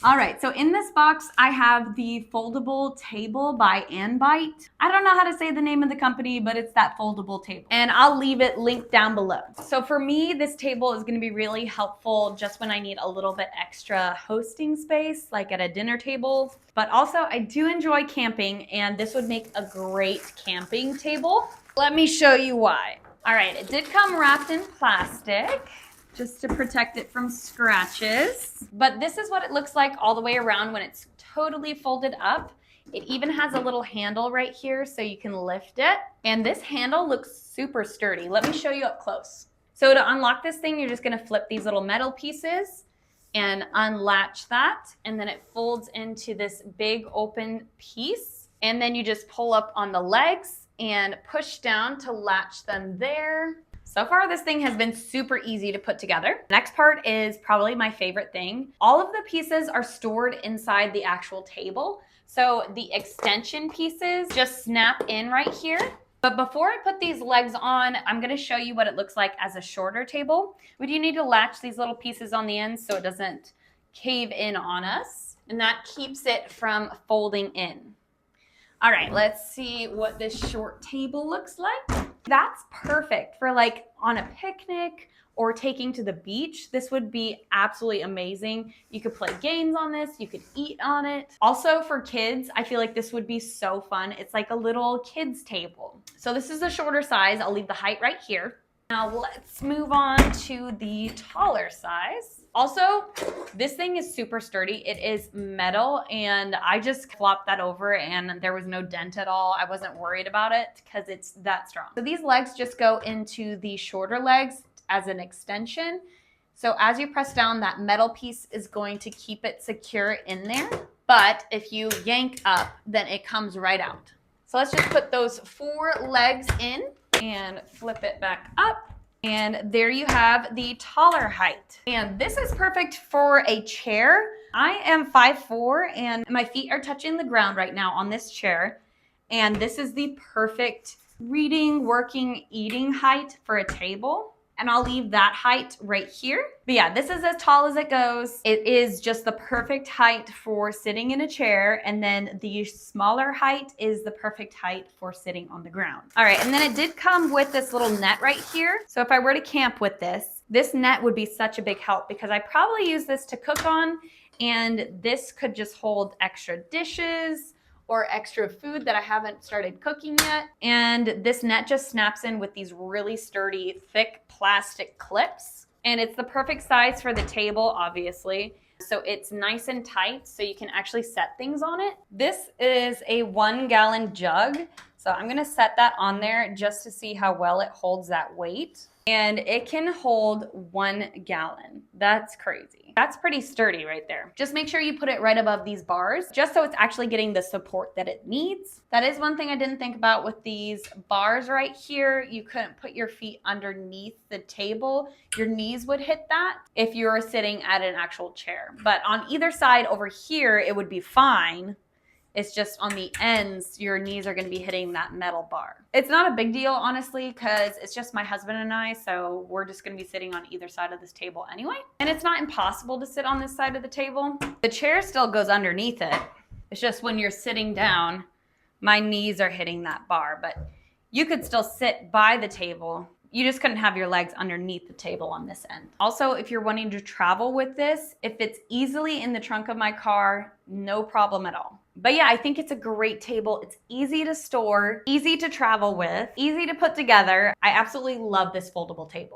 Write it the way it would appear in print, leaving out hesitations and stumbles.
All right, so in this box, I have the foldable table by Anbite. I don't know how to say the name of the company, but it's that foldable table. And I'll leave it linked down below. So for me, this table is gonna be really helpful just when I need a little bit extra hosting space, like at a dinner table. But also, I do enjoy camping, and this would make a great camping table. Let me show you why. All right, it did come wrapped in plastic, just to protect it from scratches. But this is what it looks like all the way around when it's totally folded up. It even has a little handle right here so you can lift it. And this handle looks super sturdy. Let me show you up close. So to unlock this thing, you're just gonna flip these little metal pieces and unlatch that. And then it folds into this big open piece. And then you just pull up on the legs and push down to latch them there. So far, this thing has been super easy to put together. Next part is probably my favorite thing. All of the pieces are stored inside the actual table. So the extension pieces just snap in right here. But before I put these legs on, I'm gonna show you what it looks like as a shorter table. We do need to latch these little pieces on the ends so it doesn't cave in on us. And that keeps it from folding in. All right, let's see what this short table looks like. That's perfect for like on a picnic or taking to the beach. This would be absolutely amazing. You could play games on this, you could eat on it. Also for kids, I feel like this would be so fun. It's like a little kids table. So this is the shorter size. I'll leave the height right here. Now let's move on to the taller size. Also, this thing is super sturdy. It is metal, and I just flopped that over and there was no dent at all. I wasn't worried about it because it's that strong. So these legs just go into the shorter legs as an extension. So as you press down, that metal piece is going to keep it secure in there. But if you yank up, then it comes right out. So let's just put those 4 legs in and flip it back up. And there you have the taller height. And this is perfect for a chair. I am 5'4" and my feet are touching the ground right now on this chair. And this is the perfect reading, working, eating height for a table. And I'll leave that height right here. But yeah, this is as tall as it goes. It is just the perfect height for sitting in a chair. And then the smaller height is the perfect height for sitting on the ground. All right, and then it did come with this little net right here. So if I were to camp with this net would be such a big help because I probably use this to cook on, and this could just hold extra dishes or extra food that I haven't started cooking yet. And this net just snaps in with these really sturdy, thick plastic clips. And it's the perfect size for the table, obviously. So it's nice and tight so you can actually set things on it. This is a 1-gallon jug. So I'm gonna set that on there just to see how well it holds that weight. And it can hold 1 gallon. That's crazy. That's pretty sturdy right there. Just make sure you put it right above these bars, just so it's actually getting the support that it needs. That is one thing I didn't think about with these bars right here. You couldn't put your feet underneath the table. Your knees would hit that if you were sitting at an actual chair. But on either side over here, it would be fine. It's just on the ends, your knees are gonna be hitting that metal bar. It's not a big deal, honestly, because it's just my husband and I, so we're just gonna be sitting on either side of this table anyway. And it's not impossible to sit on this side of the table. The chair still goes underneath it. It's just when you're sitting down, my knees are hitting that bar, but you could still sit by the table. You just couldn't have your legs underneath the table on this end. Also, if you're wanting to travel with this, if it's easily in the trunk of my car, no problem at all. But yeah, I think it's a great table. It's easy to store, easy to travel with, easy to put together. I absolutely love this foldable table.